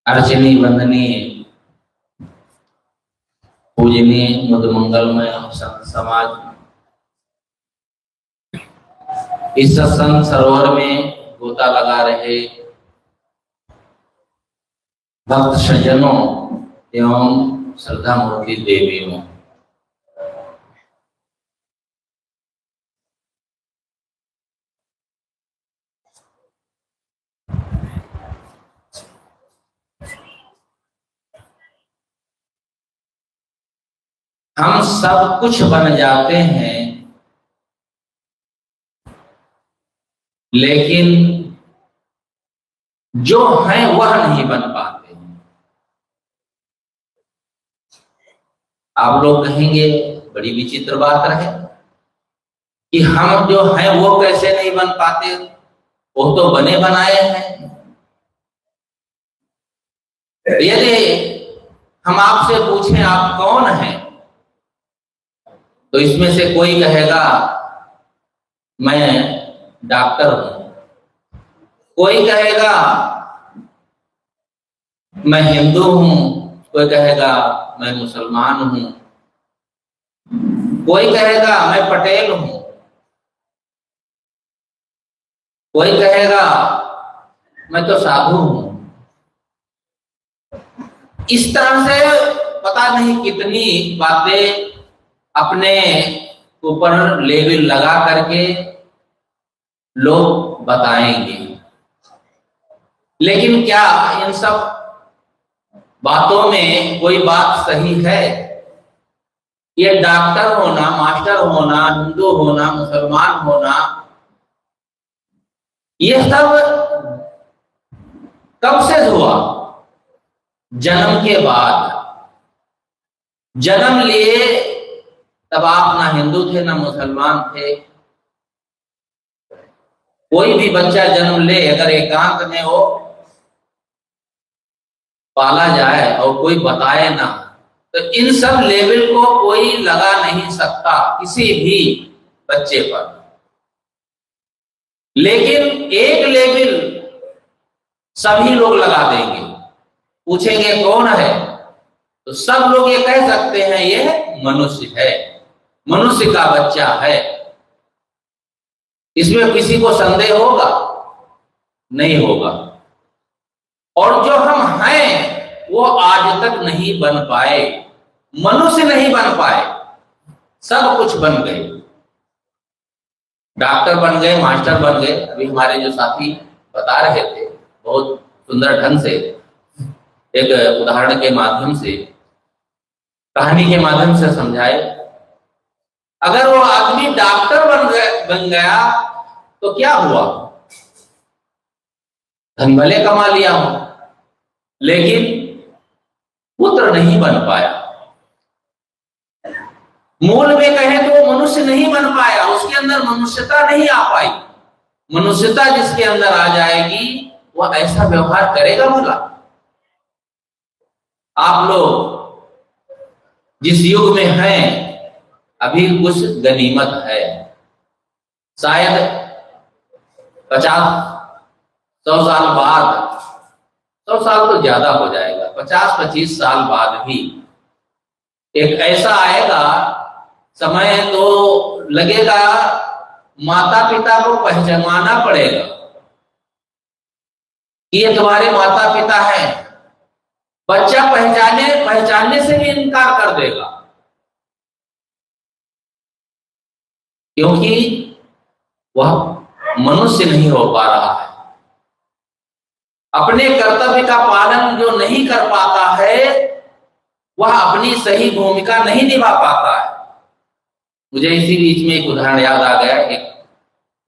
अर्चनी वंदनीय पूजनीय मुद मंगलमय संत समाज, इस सत्संग सरोवर में गोता लगा रहे भक्त सज्जनों एवं श्रद्धा मूर्ति देवियों, हम सब कुछ बन जाते हैं लेकिन जो है वह नहीं बन पाते हैं। आप लोग कहेंगे बड़ी विचित्र बात है कि हम जो हैं वो कैसे नहीं बन पाते, वो तो बने बनाए हैं। यदि हम आपसे पूछें आप कौन हैं, तो इसमें से कोई कहेगा मैं डॉक्टर हूं, कोई कहेगा मैं हिंदू हूं, कोई कहेगा मैं मुसलमान हूं, कोई कहेगा मैं पटेल हूं, कोई कहेगा मैं तो साधु हूं। इस तरह से पता नहीं कितनी बातें अपने ऊपर लेबल लगा करके लोग बताएंगे। लेकिन क्या इन सब बातों में कोई बात सही है? ये डॉक्टर होना, मास्टर होना, हिंदू होना, मुसलमान होना, ये सब कब से हुआ? जन्म के बाद। जन्म लिए तब आप ना हिंदू थे ना मुसलमान थे। कोई भी बच्चा जन्म ले, अगर एकांत में हो पाला जाए और कोई बताए ना, तो इन सब लेवल को कोई लगा नहीं सकता किसी भी बच्चे पर। लेकिन एक लेवल सभी लोग लगा देंगे। पूछेंगे कौन है, तो सब लोग ये कह सकते हैं ये मनुष्य है, मनुष्य का बच्चा है। इसमें किसी को संदेह होगा? नहीं होगा। और जो हम हैं वो आज तक नहीं बन पाए, मनुष्य नहीं बन पाए, सब कुछ बन गए। डॉक्टर बन गए, मास्टर बन गए। अभी हमारे जो साथी बता रहे थे बहुत सुंदर ढंग से, एक उदाहरण के माध्यम से, कहानी के माध्यम से समझाए। अगर वो आदमी डॉक्टर बन गया तो क्या हुआ? धन भले कमा लिया हो, लेकिन पुत्र नहीं बन पाया। मूल में कहे तो वो मनुष्य नहीं बन पाया, उसके अंदर मनुष्यता नहीं आ पाई। मनुष्यता जिसके अंदर आ जाएगी वह ऐसा व्यवहार करेगा भला? आप लोग जिस युग में हैं अभी कुछ गनीमत है। शायद 50-100 साल बाद, 100 साल तो ज्यादा हो जाएगा, 50-25 साल बाद भी एक ऐसा आएगा समय, तो लगेगा माता पिता को पहचानना पड़ेगा कि ये तुम्हारे माता पिता हैं। बच्चा पहचानने से भी इनकार कर देगा, क्योंकि वह मनुष्य नहीं हो पा रहा है। अपने कर्तव्य का पालन जो नहीं कर पाता है वह अपनी सही भूमिका नहीं निभा पाता है। मुझे इसी बीच में एक उदाहरण याद आ गया, एक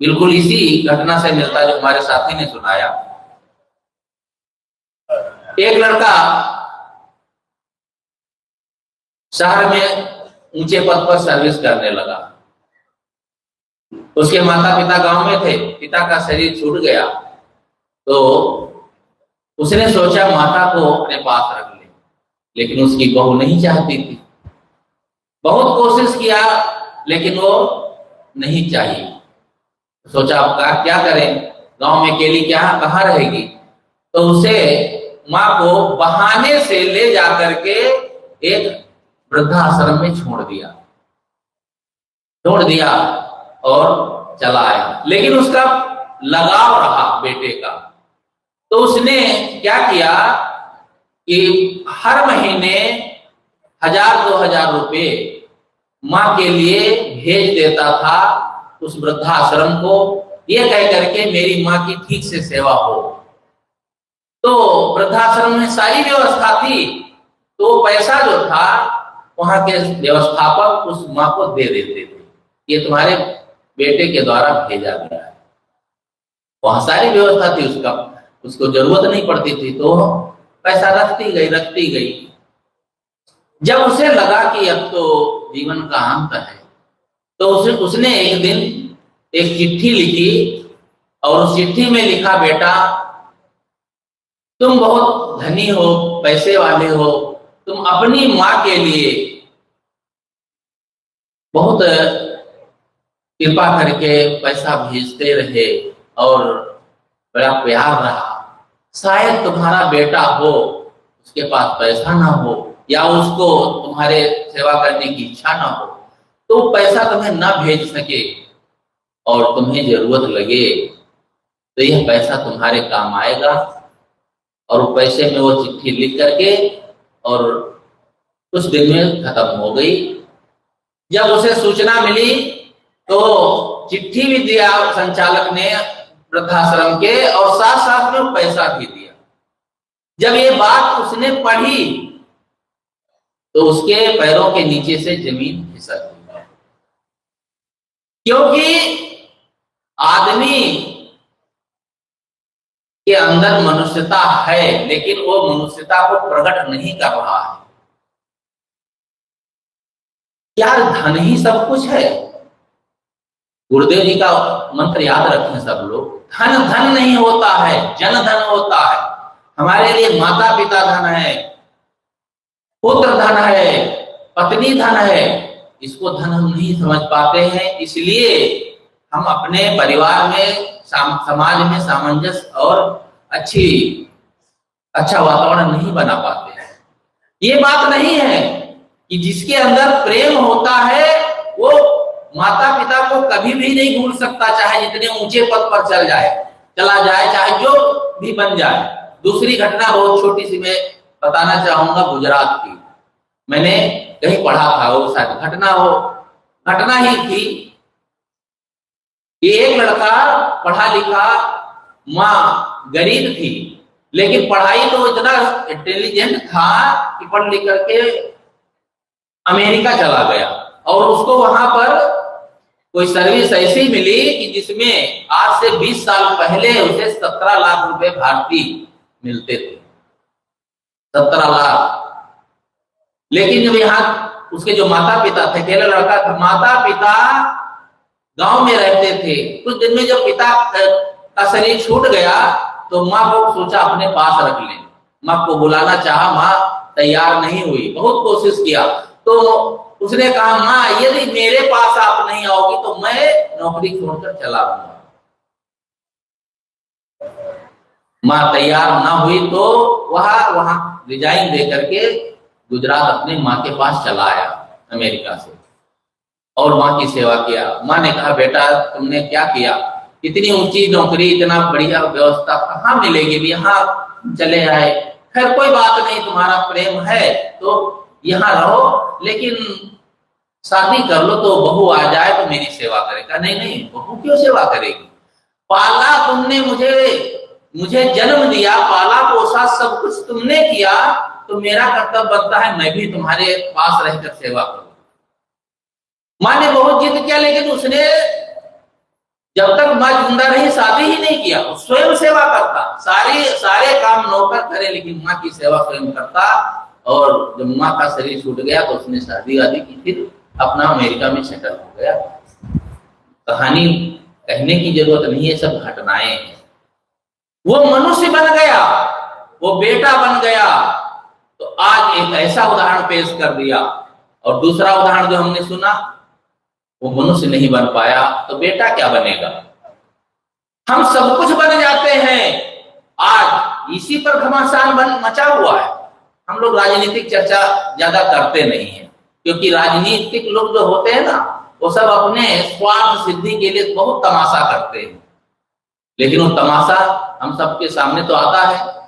बिल्कुल इसी घटना से मिलता जो हमारे साथी ने सुनाया। एक लड़का शहर में ऊंचे पद पर सर्विस करने लगा। उसके माता पिता गांव में थे। पिता का शरीर छूट गया तो उसने सोचा माता को अपने पास रख ले, लेकिन उसकी बहू नहीं चाहती थी। बहुत कोशिश किया लेकिन वो नहीं चाहिए। सोचा अब क्या करें, गांव में अकेली कहाँ रहेगी। तो उसे माँ को बहाने से ले जाकर के एक वृद्धाश्रम में छोड़ दिया और चला आया। लेकिन उसका लगाव रहा बेटे का, तो उसने क्या किया कि हर महीने 1000-2000 रुपए माँ के लिए भेज देता था उस वृद्धाश्रम को, ये कह करके मेरी माँ की ठीक से सेवा हो। तो वृद्धाश्रम में सारी व्यवस्था थी, तो पैसा जो था वहां के व्यवस्थापक उस माँ को दे देते थे, ये तुम्हारे बेटे के द्वारा भेजा गया है। वहां सारी व्यवस्था थी, उसको जरूरत नहीं पड़ती थी, तो पैसा रखती गई। जब उसे लगा कि अब तो जीवन का अंत है, तो उसने एक दिन एक चिट्ठी लिखी और उस चिट्ठी में लिखा, बेटा तुम बहुत धनी हो, पैसे वाले हो, तुम अपनी माँ के लिए बहुत कृपा करके पैसा भेजते रहे और बड़ा प्यार रहा। शायद तुम्हारा बेटा हो, उसके पास पैसा ना हो या उसको तुम्हारे सेवा करने की इच्छा ना हो, तो पैसा तुम्हें ना भेज सके और तुम्हें जरूरत लगे तो यह पैसा तुम्हारे काम आएगा। और वो पैसे में वो चिट्ठी लिख करके और कुछ दिन में खत्म हो गई। जब उसे सूचना मिली तो चिट्ठी भी दिया संचालक ने वृद्धाश्रम के, और साथ साथ में वो पैसा भी दिया। जब ये बात उसने पढ़ी तो उसके पैरों के नीचे से जमीन खिसक गई, क्योंकि आदमी के अंदर मनुष्यता है, लेकिन वो मनुष्यता को प्रकट नहीं कर रहा है। क्या धन ही सब कुछ है? गुरुदेव जी का मंत्र याद रखें सब लोग, धन नहीं होता है, जन धन होता है। हमारे लिए माता पिता धन है, पुत्र धन है, पत्नी धन है। इसको धन हम नहीं समझ पाते हैं, इसलिए हम अपने परिवार में, समाज में सामंजस्य और अच्छा वातावरण नहीं बना पाते हैं। ये बात नहीं है कि जिसके अंदर प्रेम होता है वो माता पिता को कभी भी नहीं भूल सकता, चाहे जितने ऊंचे पद पर चला जाए, चाहे जो भी बन जाए। दूसरी घटना बहुत छोटी सी मैं बताना चाहूंगा, गुजरात की। मैंने कहीं पढ़ा था, वो शायद घटना ही थी। एक लड़का पढ़ा लिखा, माँ गरीब थी, लेकिन पढ़ाई तो इतना इंटेलिजेंट था कि पढ़ लिख करके अमेरिका चला गया, और उसको वहां पर कोई सर्विस ऐसी मिली कि जिसमें आज से 20 साल पहले उसे 17 लाख रुपए भारतीय मिलते थे, 17 लाख। लेकिन जब यहाँ उसके जो माता पिता थे, अकेला लड़का था, माता पिता गांव में रहते थे। कुछ दिन में जब पिता का शरीर छूट गया तो माँ को सोचा अपने पास रख ले। माँ को बुलाना चाहा, माँ तैयार नहीं हुई, बहुत कोशिश किया। तो उसने कहा, माँ यदि मेरे पास आप नहीं आओगी तो मैं नौकरी छोड़कर चला आऊंगा। माँ तैयार ना हुई तो वहां रिजाइन दे करके गुजरात अपने माँ के पास चला आया अमेरिका से, और माँ की सेवा किया। माँ ने कहा, बेटा तुमने क्या किया, इतनी ऊंची नौकरी, इतना बढ़िया व्यवस्था कहाँ मिलेगी, यहाँ चले आए। खैर कोई बात नहीं, तुम्हारा प्रेम है तो यहाँ रहो, लेकिन शादी कर लो तो बहू आ जाए तो मेरी सेवा करेगा। नहीं, बहू क्यों सेवा करेगी? पाला तुमने मुझे जन्म दिया, पाला पोसा सब कुछ तुमने किया, तो मेरा कर्तव्य बनता है मैं भी तुम्हारे पास रहकर सेवा करूं। माँ ने बहुत जिद किया, लेकिन उसने जब तक माँ जिंदा रही शादी ही नहीं किया। वो स्वयं सेवा करता, सारे काम नौकर करे, लेकिन माँ की सेवा स्वयं करता। और जब माँ का शरीर छूट गया तो उसने शादी वादी की, फिर अपना अमेरिका में सेटल हो गया। कहानी कहने की जरूरत नहीं है, सब घटनाएं हैं। वो मनुष्य बन गया, वो बेटा बन गया। तो आज एक ऐसा उदाहरण पेश कर दिया, और दूसरा उदाहरण जो हमने सुना, वो मनुष्य नहीं बन पाया तो बेटा क्या बनेगा? हम सब कुछ बन जाते हैं। आज इसी पर घमासान मचा हुआ है। हम लोग राजनीतिक चर्चा ज्यादा करते नहीं है, क्योंकि राजनीतिक लोग जो होते हैं ना, वो सब अपने स्वार्थ सिद्धि के लिए बहुत तमाशा करते हैं। लेकिन वो तमाशा हम सबके सामने तो आता है।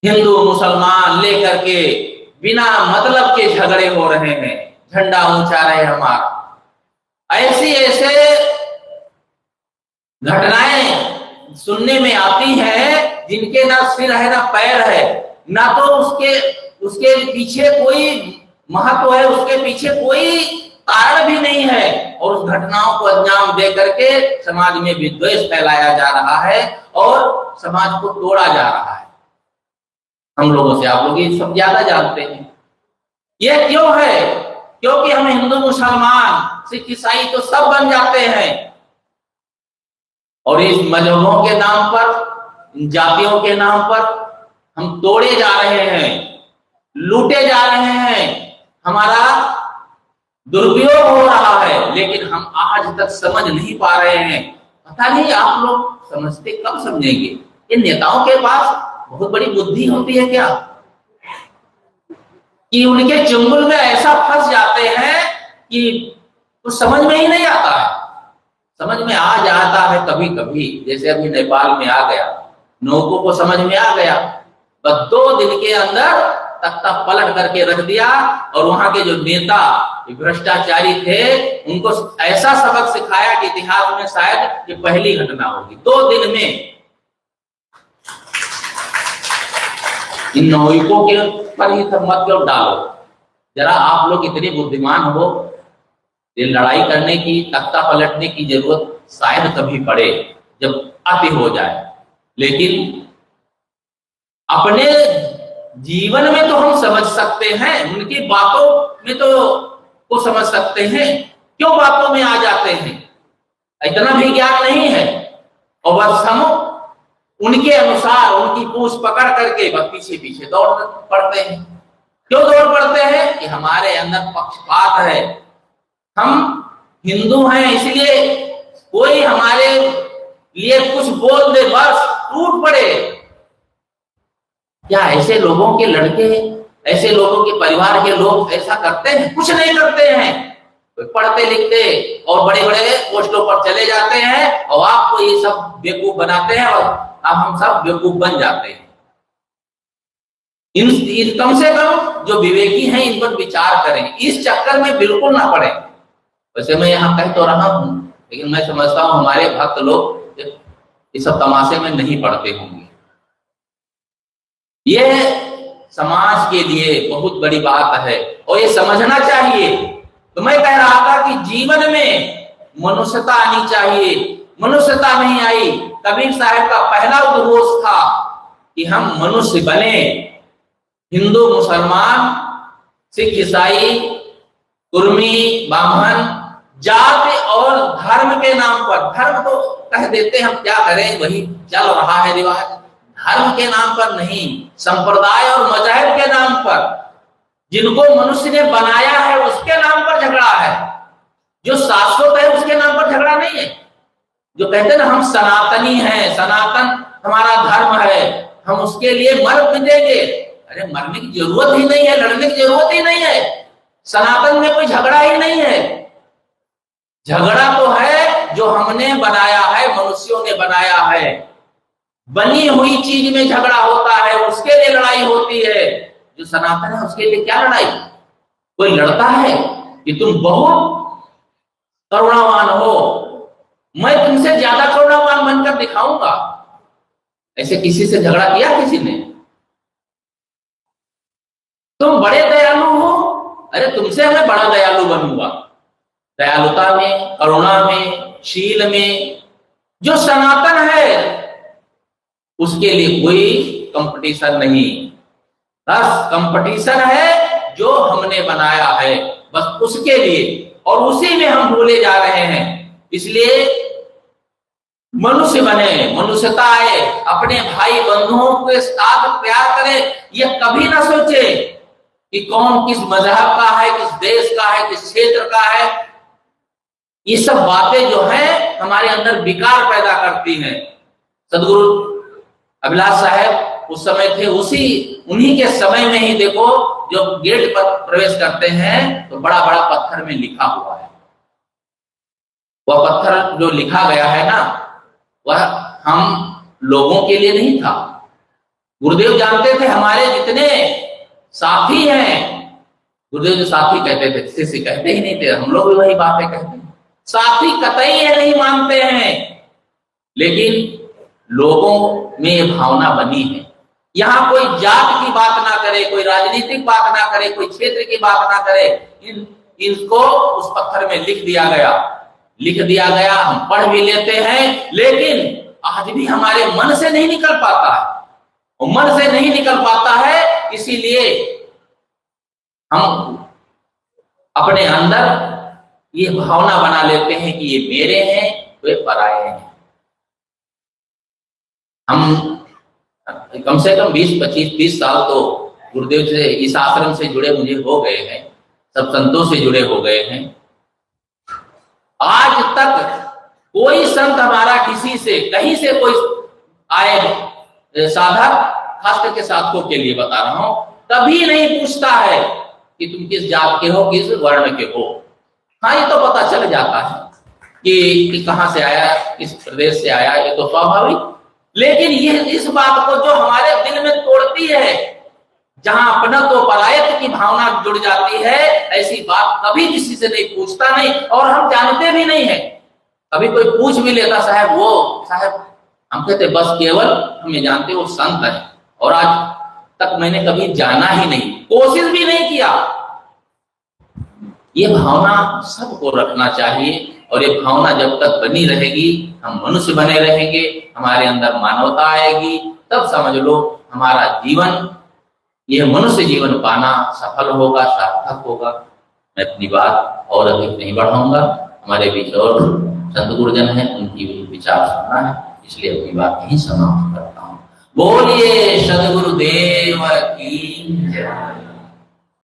हिंदू मुसलमान लेकर के बिना मतलब के झगड़े हो रहे हैं, झंडा ऊंचा रहे हमारा। ऐसी ऐसे घटनाएं सुनने में आती हैं जिनके ना सिर है ना पैर है, ना तो उसके पीछे कोई महत्व है, उसके पीछे कोई कारण भी नहीं है, और उस घटनाओं को अंजाम दे करके समाज में विद्वेष फैलाया जा रहा है और समाज को तोड़ा जा रहा है। हम लोगों से आप लोग ये सब ज्यादा जानते हैं। ये क्यों है? क्योंकि हम हिंदू मुसलमान सिख ईसाई तो सब बन जाते हैं, और इस मजहबों के नाम पर, इन जातियों के नाम पर हम तोड़े जा रहे हैं, लूटे जा रहे हैं, हमारा दुरुपयोग हो रहा है। लेकिन हम आज तक समझ नहीं पा रहे हैं। पता नहीं आप लोग समझते कब समझेंगे? इन नेताओं के पास बहुत बड़ी बुद्धि होती है क्या, कि उनके चुंगल में ऐसा फंस जाते हैं कि कुछ समझ में ही नहीं आता है। समझ में आ जाता है कभी कभी, जैसे अभी नेपाल में आ गया, लोगों को समझ में आ गया, बस 2 दिन के अंदर तख्ता पलट करके रख दिया, और वहां के जो नेता भ्रष्टाचारी थे उनको ऐसा सबक सिखाया कि इतिहास में शायद ये पहली घटना होगी। 2 दिन में इन नाविकों के पर ही मत क्यों डालो। जरा आप लोग इतने बुद्धिमान हो, ये लड़ाई करने की, तख्ता पलटने की जरूरत शायद कभी पड़े जब अति हो जाए, लेकिन अपने जीवन में तो हम समझ सकते हैं, उनकी बातों में तो को समझ सकते हैं। क्यों बातों में आ जाते हैं? इतना भी ज्ञान नहीं है, और बस हम उनके अनुसार उनकी पूछ पकड़ करके बस पीछे पीछे दौड़ पड़ते हैं। क्यों दौड़ पड़ते हैं? कि हमारे अंदर पक्षपात है, हम हिंदू हैं, इसलिए कोई हमारे लिए कुछ बोल दे बस टूट पड़े। क्या ऐसे लोगों के लड़के, ऐसे लोगों के परिवार के लोग ऐसा करते हैं? कुछ नहीं करते हैं, पढ़ते लिखते और बड़े बड़े पोस्टों पर चले जाते हैं, और आपको ये सब बेवकूफ बनाते हैं, और अब हम सब बेवकूफ बन जाते हैं। इन कम से कम जो विवेकी हैं इन पर विचार करें, इस चक्कर में बिल्कुल ना पड़े। वैसे मैं यहाँ कह तो रहा हूं, लेकिन मैं समझता हूं हमारे भक्त लोग इस सब तमाशे में नहीं पड़ते होंगे। यह समाज के लिए बहुत बड़ी बात है, और ये समझना चाहिए। तो मैं कह रहा था कि जीवन में मनुष्यता आनी चाहिए, मनुष्यता नहीं आई। कबीर साहब का पहला उद्घोष था कि हम मनुष्य बने। हिंदू मुसलमान सिख ईसाई कुर्मी ब्राह्मण जाति और धर्म के नाम पर, धर्म तो कह देते हम क्या करें, वही चल रहा है रिवाज। धर्म के नाम पर नहीं, संप्रदाय और मजहब के नाम पर, जिनको मनुष्य ने बनाया है उसके नाम पर झगड़ा है। जो शाश्वत है उसके नाम पर झगड़ा नहीं है। जो कहते हैं ना हम सनातनी हैं, सनातन हमारा धर्म है, हम उसके लिए मर मिटेंगे। अरे मरने की जरूरत ही नहीं है, लड़ने की जरूरत ही नहीं है। सनातन में कोई झगड़ा ही नहीं है। झगड़ा तो है जो हमने बनाया है, मनुष्यों ने बनाया है। बनी हुई चीज में झगड़ा होता है, उसके लिए लड़ाई होती है। जो सनातन है उसके लिए क्या लड़ाई? कोई लड़ता है कि तुम बहुत करुणावान हो, मैं तुमसे ज्यादा करुणावान बनकर दिखाऊंगा। ऐसे किसी से झगड़ा किया किसी ने? तुम बड़े दयालु हो, अरे तुमसे मैं बड़ा दयालु बनूंगा। दयालुता में, करुणा में, शील में जो सनातन है उसके लिए कोई कंपटीशन नहीं। बस कंपटीशन है जो हमने बनाया है, बस उसके लिए, और उसी में हम भूले जा रहे हैं। इसलिए मनुष्य बने, मनुष्यता आए, अपने भाई बंधुओं के साथ प्यार करें। यह कभी ना सोचे कि कौन किस मजहब का है, किस देश का है, किस क्षेत्र का है। ये सब बातें जो हैं हमारे अंदर विकार पैदा करती हैं। सदगुरु अभिलाष साहब उस समय थे, उन्हीं के समय में ही देखो जो गेट पर प्रवेश करते हैं तो बड़ा बड़ा पत्थर में लिखा हुआ है। वह पत्थर जो लिखा गया है ना, वह हम लोगों के लिए नहीं था। गुरुदेव जानते थे हमारे जितने साथी हैं, गुरुदेव जो साथी कहते थे, शिष्य कहते ही नहीं थे, हम लोग भी वही बातें कहते हैं, साथी कतई है नहीं मानते हैं, लेकिन लोगों में ये भावना बनी है। यहाँ कोई जात की बात ना करे, कोई राजनीतिक बात ना करे, कोई क्षेत्र की बात ना करे, इनको उस पत्थर में लिख दिया गया, हम पढ़ भी लेते हैं, लेकिन आज भी हमारे मन से नहीं निकल पाता है। और मन से नहीं निकल पाता है, इसीलिए हम अपने अंदर ये भावना बना लेते हैं कि ये मेरे हैं, वे पराये हैं। हम कम से कम 20, 25, 30 साल तो गुरुदेव से, इस आश्रम से जुड़े मुझे हो गए हैं, सब संतों से जुड़े हो गए हैं। आज तक कोई संत हमारा किसी से, कहीं से कोई आए साधक, खास करके साधकों के लिए बता रहा हूं, कभी नहीं पूछता है कि तुम किस जात के हो, किस वर्ण के हो। हाँ, ये तो पता चल जाता है कि कहां से आया, किस प्रदेश से आया, ये तो स्वाभाविक। लेकिन ये इस बात को जो हमारे दिल में तोड़ती है, जहां अपना तो परायत की भावना जुड़ जाती है, ऐसी बात कभी किसी से नहीं पूछता नहीं, और हम जानते भी नहीं है। कभी कोई पूछ भी लेता, साहब हम कहते बस केवल हम ये जानते वो संत है, और आज तक मैंने कभी जाना ही नहीं, कोशिश भी नहीं किया। ये भावना सबको रखना चाहिए, और ये भावना जब तक बनी रहेगी, हम मनुष्य बने रहेंगे, हमारे अंदर मानवता आएगी, तब समझ लो हमारा जीवन, यह मनुष्य जीवन पाना सफल होगा, सार्थक होगा। मैं अपनी बात और अधिक नहीं बढ़ाऊंगा, हमारे बीच और संत गुरुजन हैं, उनकी भी विचार सुनना है, इसलिए अपनी बात यही समाप्त करता हूँ। बोलिए सद्गुरुदेव की जय।